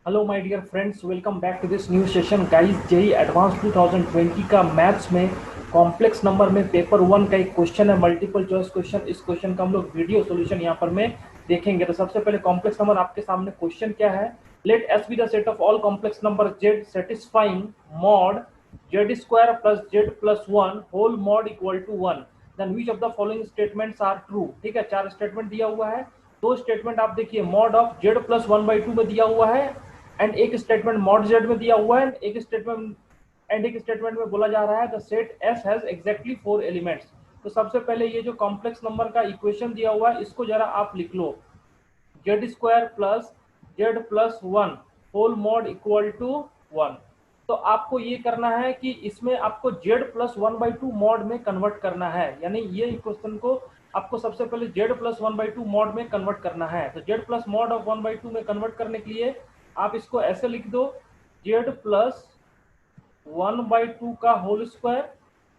Hello my dear friends, welcome back to this new session guys. JEE advanced 2020 का maths में complex number में paper one का एक question है, multiple choice question. इस question का हम लोग वीडियो सॉल्यूशन यहाँ पर में देखेंगे। तो सबसे पहले कॉम्प्लेक्स नंबर आपके सामने क्वेश्चन क्या है। Let S be the set of all complex number Z satisfying mod Z square plus Z plus one whole mod equal to one, then which of the following statements are true. ठीक है, चार statement दिया हुआ है। दो statement आप देखिए, mod of Z plus one by two में दिया हुआ है एंड एक स्टेटमेंट मॉड जेड में दिया हुआ है। एक स्टेटमेंट में बोला जा रहा है the set S has exactly four elements. तो सबसे पहले ये जो कॉम्प्लेक्स नंबर का इक्वेशन दिया हुआ है इसको जरा आप लिख लो, Z square plus Z plus one whole mod equal to one. तो आपको ये करना है कि इसमें आपको Z plus one by two mod में कन्वर्ट करना है, यानी ये इक्वेशन को आपको सबसे पहले Z plus one by two mod में कन्वर्ट करना है। तो Z plus mod of one by two में कन्वर्ट करने के लिए आप इसको ऐसे लिख दो, Z plus one by two का होल स्क्वायर।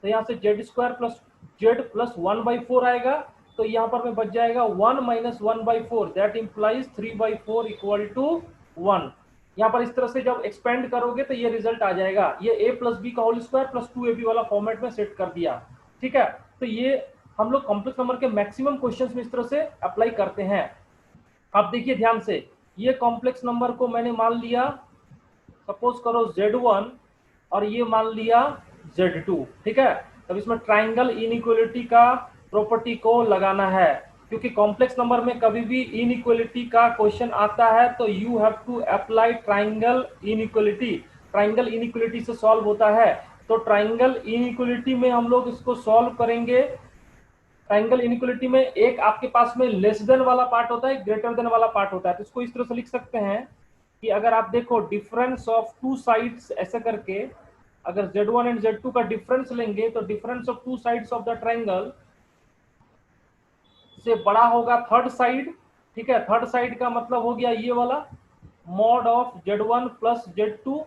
तो यहाँ से Z plus one by four आएगा, तो यहाँ पर में बच जाएगा one minus one by four, that implies three by four equal to one. यहाँ पर इस तरह से जब एक्सपेंड करोगे तो ये रिजल्ट आ जाएगा। ये a प्लस बी का whole square plus two A B वाला फॉर्मेट में सेट कर दिया। ठीक है, तो ये हम लोग कॉम्प्लेक्स नंबर के मैक्सिमम क्वेश्चंस में इस तरह से अप्लाई करते हैं। आप देखिए ध्यान से, ये कॉम्प्लेक्स नंबर को मैंने मान लिया, सपोज करो Z1 और ये मान लिया Z2। ठीक है, तब इसमें ट्राइंगल इनइक्वालिटी का प्रॉपर्टी को लगाना है, क्योंकि कॉम्प्लेक्स नंबर में कभी भी इनइक्वालिटी का क्वेश्चन आता है तो you have to apply triangle inequality. Triangle inequality से सॉल्व होता है, तो ट्राइंगल इनइक्वालिटी में हम लोग इसको सॉल्व करेंगे। ट्राइंगल इनइक्वालिटी में एक आपके पास में लेस देन वाला पार्ट होता है, ग्रेटर देन वाला पार्ट होता है। तो इसको इस तरह से लिख सकते हैं कि अगर आप देखो डिफरेंस ऑफ टू साइड्स ऐसे करके, अगर Z1 एंड Z2 का डिफरेंस लेंगे तो difference of two sides of the triangle से बड़ा होगा थर्ड साइड। ठीक है, थर्ड साइड का मतलब हो गया ये वाला mod of Z1 plus Z2,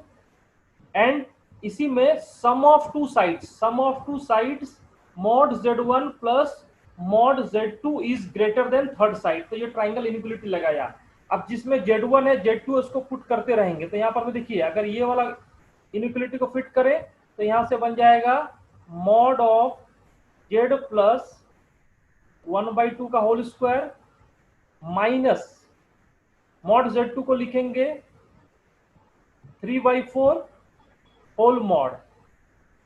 and इसी में sum of two sides mod Z1 plus mod Z2 is greater than third side. तो ये ट्राइंगल इनइक्वालिटी लगाया। अब जिसमें Z1 है Z2 उसको पुट करते रहेंगे। तो यहाँ पर भी देखिए, अगर ये वाला इनइक्वालिटी को फिट करें तो यहाँ से बन जाएगा mod of Z plus one by two का whole square minus mod Z2 को लिखेंगे three by four whole mod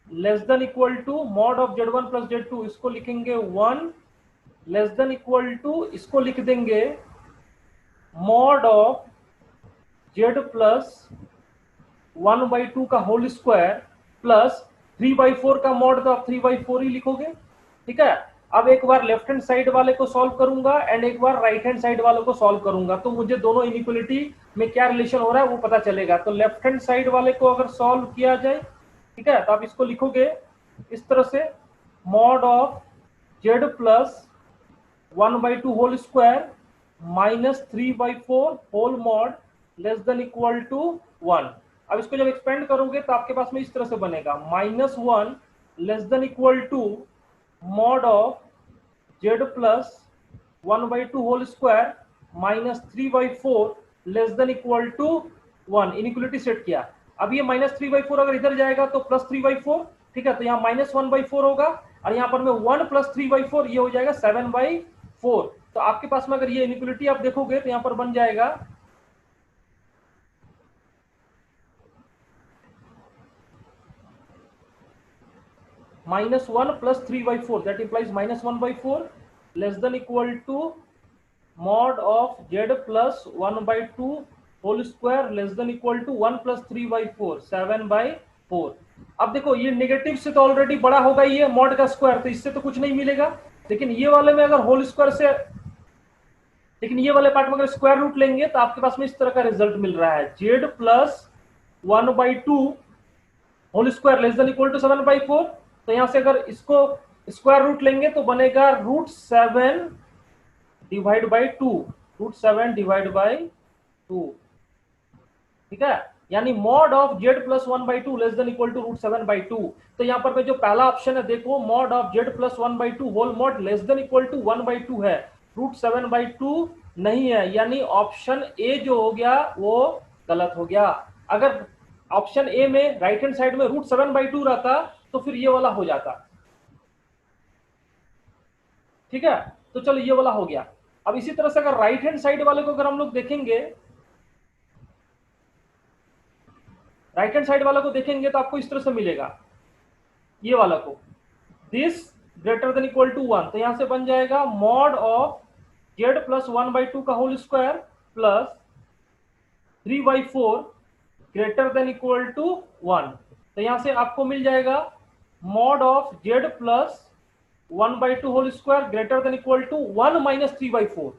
less than equal to mod of Z1 plus Z2, इसको लिखेंगे one less than equal to, इसको लिख देंगे mod of Z plus one by two का whole square plus three by four का mod, तो आप three by four ही लिखोगे। ठीक है, अब एक बार लेफ्ट हैंड साइड वाले को सॉल्व करूंगा एंड एक बार राइट हैंड साइड वाले को सॉल्व करूंगा, तो मुझे दोनों इनइक्वालिटी में क्या रिलेशन हो रहा है वो पता चलेगा। तो लेफ्ट हैंड साइड वाले को अगर सॉल्व किया जाए, ठीक है, तो आप इसको लिखोगे इस तरह से mod of Z plus one by two whole square minus three by four whole mod less than equal to one. अब इसको जब एक्सपेंड करोगे तो आपके पास में इस तरह से बनेगा minus one less than equal to mod of Z plus one by two whole square minus three by four less than equal to one. Inequality set किया। अब ये माइनस थ्री बाई फोर अगर इधर जाएगा तो प्लस थ्री बाई फोर। ठीक है, तो यहाँ माइनस वन बाई फोर होगा और यहाँ पर में one plus three by four, ये हो जाएगा सेवन बाई फोर। तो आपके पास में अगर ये इनइक्वालिटी आप देखोगे तो यहाँ पर बन जाएगा minus one plus three by four, that implies minus one by four less than equal to mod of Z plus one by two whole square less than equal to one plus three by four, seven by four. अब देखो ये negative से तो already बड़ा होगा ये mod का square, तो इससे तो कुछ नहीं मिलेगा। लेकिन ये वाले में अगर होल स्क्वायर से, लेकिन ये वाले पार्ट में अगर स्क्वायर रूट लेंगे तो आपके पास में इस तरह का रिजल्ट मिल रहा है, Z plus one by two whole square less than equal to seven by four. तो यहां से अगर इसको स्क्वायर रूट लेंगे तो बनेगा root seven divide by two, root seven divide by two. ठीक है, यानी mod of Z plus one by two less than equal to root seven by two. तो यहाँ पर जो पहला ऑप्शन है देखो, mod of Z plus one by two whole mod less than equal to one by two है, root seven by two नहीं है, यानी ऑप्शन ए जो हो गया वो गलत हो गया। अगर ऑप्शन ए में राइट हैंड साइड में √7/2 रहता तो फिर ये वाला हो जाता। ठीक है, तो चलो ये वाला हो गया। अब इसी तरह से अगर राइट हैंड साइड वाले को अगर हम लोग देखेंगे, राइट हैंड साइड वाला को देखेंगे तो आपको इस तरह से मिलेगा, ये वाला को this greater than equal to 1, तो यहां से बन जाएगा मॉड ऑफ जेड प्लस 1/2 का whole square plus 3/4 greater than equal to 1। तो यहां से आपको मिल जाएगा mod of Z plus 1/2 whole square greater than equal to 1 minus 3/4।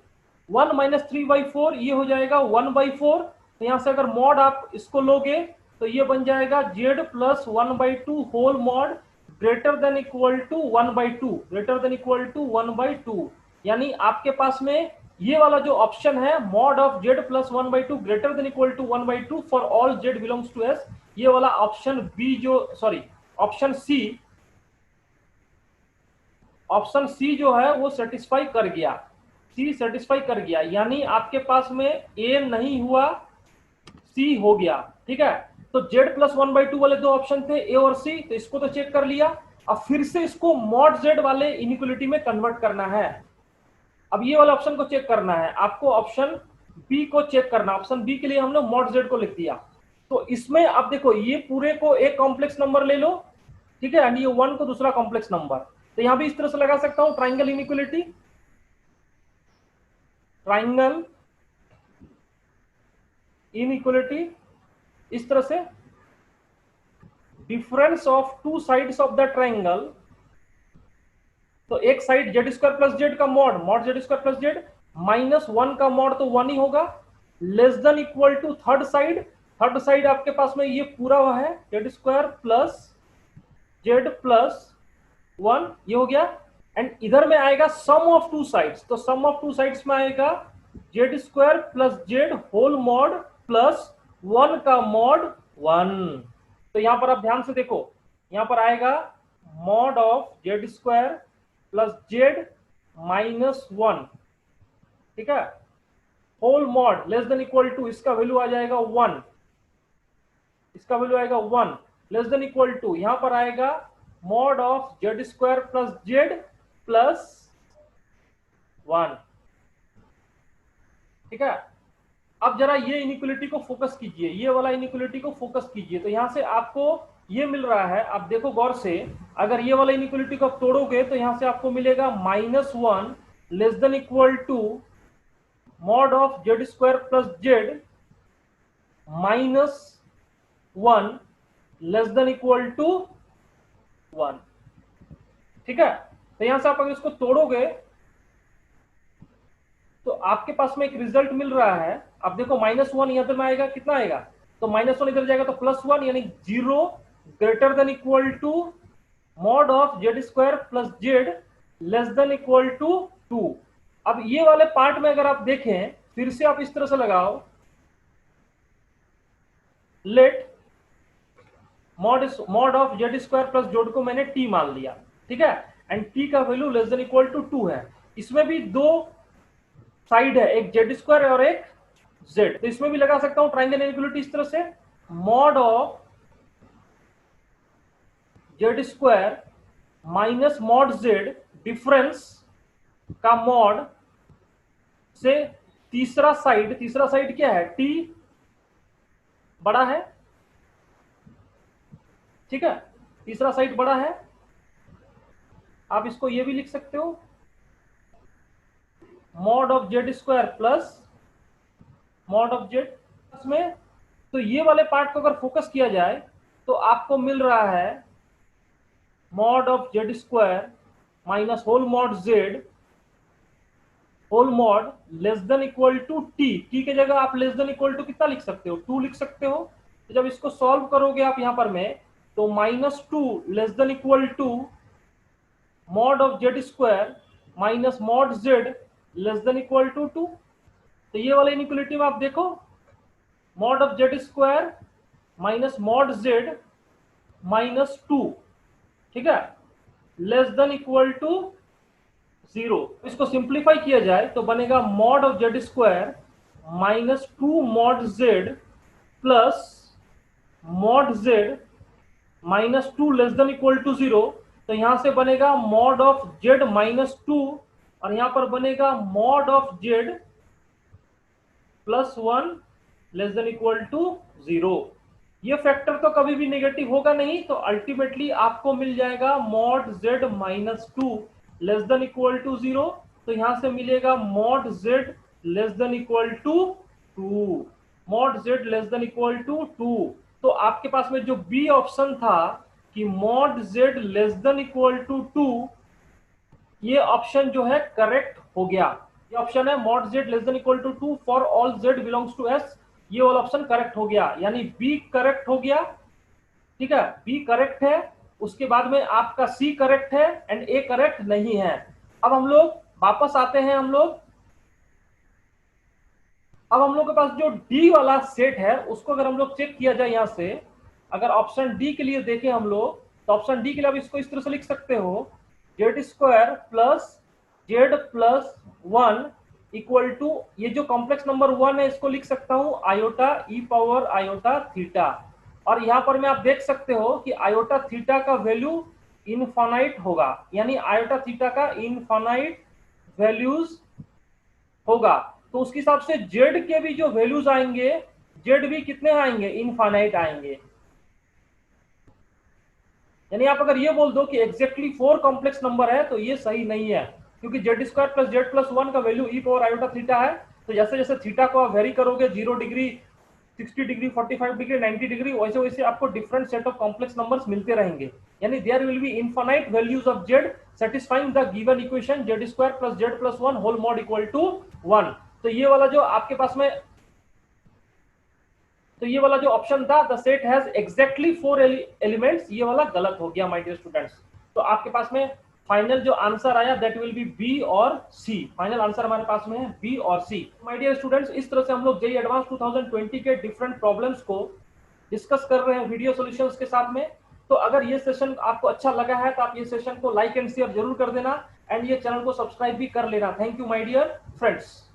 1 minus 3/4 ये हो जाएगा 1/4। तो यहां से अगर मॉड आप इसको लोगे तो ये बन जाएगा Z plus 1/2 whole mod greater than equal to 1/2, greater than equal to 1/2। यानी आपके पास में ये वाला जो ऑप्शन है mod of Z plus 1/2 greater than equal to 1/2 for all z belongs to S, ये वाला ऑप्शन बी जो सॉरी ऑप्शन सी जो है वो सेटिस्फाई कर गया, सी सेटिस्फाई कर गया। यानी आपके पास में ए नहीं हुआ, सी हो गया। ठीक है, तो जेड प्लस 1/2 वाले दो ऑप्शन थे ए और सी, तो इसको तो चेक कर लिया। अब फिर से इसको मॉड जेड वाले इनइक्वलिटी में कन्वर्ट करना है। अब ये वाले ऑप्शन को चेक करना है आपको, ऑप्शन बी को चेक करना। ऑप्शन बी के लिए हमने मॉड जेड को लिख दिया। तो इसमें आप देखो ये पूरे को एक कॉम्प्लेक्स नंबर ले लो, ठीक है, एंड ये 1 को दूसरा कॉम्प्लेक्स नंबर। तो यहां भी इस तरह से लगा सकता हूं ट्राइंगल इनइक्वलिटी, ट्राइंगल इनइक्वलिटी इस तरह से difference of two sides of the triangle. तो एक side Z square plus Z का mod, mod Z square plus Z minus 1 का मॉड तो 1 ही होगा, less than equal to third side. Third side आपके पास में ये पूरा हुआ है Z square plus Z plus 1, ये हो गया। एंड इधर में आएगा सम ऑफ टू साइड्स, तो सम ऑफ टू साइड्स में आएगा z square plus z whole mod plus 1 का मॉड 1। तो यहां पर आप ध्यान से देखो, यहां पर आएगा mod of z square plus Z minus 1, ठीक है, whole mod less than equal to, इसका वैल्यू आ जाएगा 1, इसका वैल्यू आएगा 1 लेस देन इक्वल टू, यहां पर आएगा mod of z square plus Z plus 1। ठीक है, अब जरा ये इनइक्वलिटी को फोकस कीजिए, ये वाला इनइक्वलिटी को फोकस कीजिए। तो यहां से आपको ये मिल रहा है, आप देखो गौर से, अगर ये वाला इनइक्वलिटी को आप तोड़ोगे तो यहां से आपको मिलेगा -1 less than equal to mod of z square plus z -1 less than equal to 1। ठीक है, तो यहां से आप अगर इसको तोड़ोगे तो आपके पास में एक रिजल्ट मिल रहा है। अब देखो -1 यहां में आएगा, कितना आएगा, तो -1 इधर जाएगा तो +1, यानी 0 greater than equal to mod of z square plus z less than equal to 2। अब ये वाले पार्ट में अगर आप देखें, फिर से आप इस तरह से लगाओ, let mod of z square plus z को मैंने t मान लिया, ठीक है, एंड t का value less than equal to 2 है। इसमें भी दो साइड है, एक जेड स्क्वायर और एक जेड, तो इसमें भी लगा सकता हूं ट्राइंगल इनइक्वलिटी इस तरह से, mod of z square minus mod Z difference का मॉड से तीसरा साइड क्या है, t बड़ा है, ठीक है, तीसरा साइड बड़ा है। आप इसको ये भी लिख सकते हो mod of z square plus mod of Z में। तो ये वाले पार्ट को अगर फोकस किया जाए तो आपको मिल रहा है mod of z square minus whole mod z whole mod less than equal to t के जगह आप लेस देन इक्वल टू कितना लिख सकते हो, 2 लिख सकते हो। तो जब इसको सॉल्व करोगे आप यहां पर में, तो -2 less than equal to mod of z square minus mod z less than equal to 2। तो ये वाले इनइक्वलिटी में आप देखो mod of z square minus mod z -2, ठीक है, लेस देन इक्वल टू 0। इसको सिंप्लीफाई किया जाए तो बनेगा mod of z square -2 mod z plus mod z -2 less than equal to 0, तो यहां से बनेगा मॉड ऑफ जेड -2 और यहां पर बनेगा mod of z +1 less than equal to 0। ये फैक्टर तो कभी भी नेगेटिव होगा नहीं, तो अल्टीमेटली आपको मिल जाएगा mod z -2 less than equal to 0, तो यहां से मिलेगा mod z less than equal to 2, mod z less than equal to 2। तो आपके पास में जो बी ऑप्शन था कि mod z less than equal to 2, ये ऑप्शन जो है करेक्ट हो गया। ये ऑप्शन है mod z less than equal to 2 for all z belongs to S, ये वाला ऑप्शन करेक्ट हो गया, यानी बी करेक्ट हो गया। ठीक है, बी करेक्ट है, उसके बाद में आपका सी करेक्ट है एंड ए करेक्ट नहीं है। अब हम लोग वापस आते हैं, अब हम लोग के पास जो डी वाला सेट है उसको अगर हम लोग चेक किया जाए यहां से, अगर ऑप्शन डी के लिए देखें हम लोग, तो ऑप्शन डी के लिए आप इसको इस तरह से लिख सकते हो, z square plus Z plus 1 equal to, ये जो कॉम्प्लेक्स नंबर 1 है इसको लिख सकता हूं आयोटा ई पावर आयोटा थीटा, और यहां पर में आप देख सकते हो कि आयोटा थीटा का वैल्यू इनफाइनाइट होगा, यानी आयोटा थीटा का इनफाइनाइट वैल्यूज होगा, तो उसके हिसाब से जेड के भी जो वैल्यूज आएंगे, जेड भी कितने आएंगे, इनफाइनाइट आएंगे। यानी आप अगर ये बोल दो कि एग्जैक्टली 4 कॉम्प्लेक्स नंबर है, तो ये सही नहीं है, क्योंकि Z square plus Z plus 1 का वैल्यू ई पावर आयोटा थीटा है, तो जैसे जैसे थीटा को आप वेरी करोगे 0 डिग्री, 60 डिग्री, 45 डिग्री, 90 डिग्री, वैसे वैसे आपको different set of complex numbers मिलते रहेंगे, यानी there will be infinite values of z satisfying the given equation z square plus Z plus 1 whole mod equal to 1। तो ये वाला जो आपके पास में, तो ये वाला जो ऑप्शन था the set has exactly 4 elements, ये वाला गलत हो गया माय डियर स्टूडेंट्स। तो आपके पास में फाइनल जो आंसर आया दैट विल बी बी और सी, फाइनल आंसर हमारे पास में है बी और सी। माय डियर स्टूडेंट्स, इस तरह से हम लोग जेईई एडवांस 2020 के डिफरेंट प्रॉब्लम्स को डिस्कस कर रहे हैं वीडियो सॉल्यूशंस के साथ में। तो अगर ये सेशन आपको अच्छा लगा है तो आप ये सेशन को लाइक एंड शेयर जरूर कर देना, एंड ये चैनल को सब्सक्राइब भी कर लेना। Thank you my dear friends.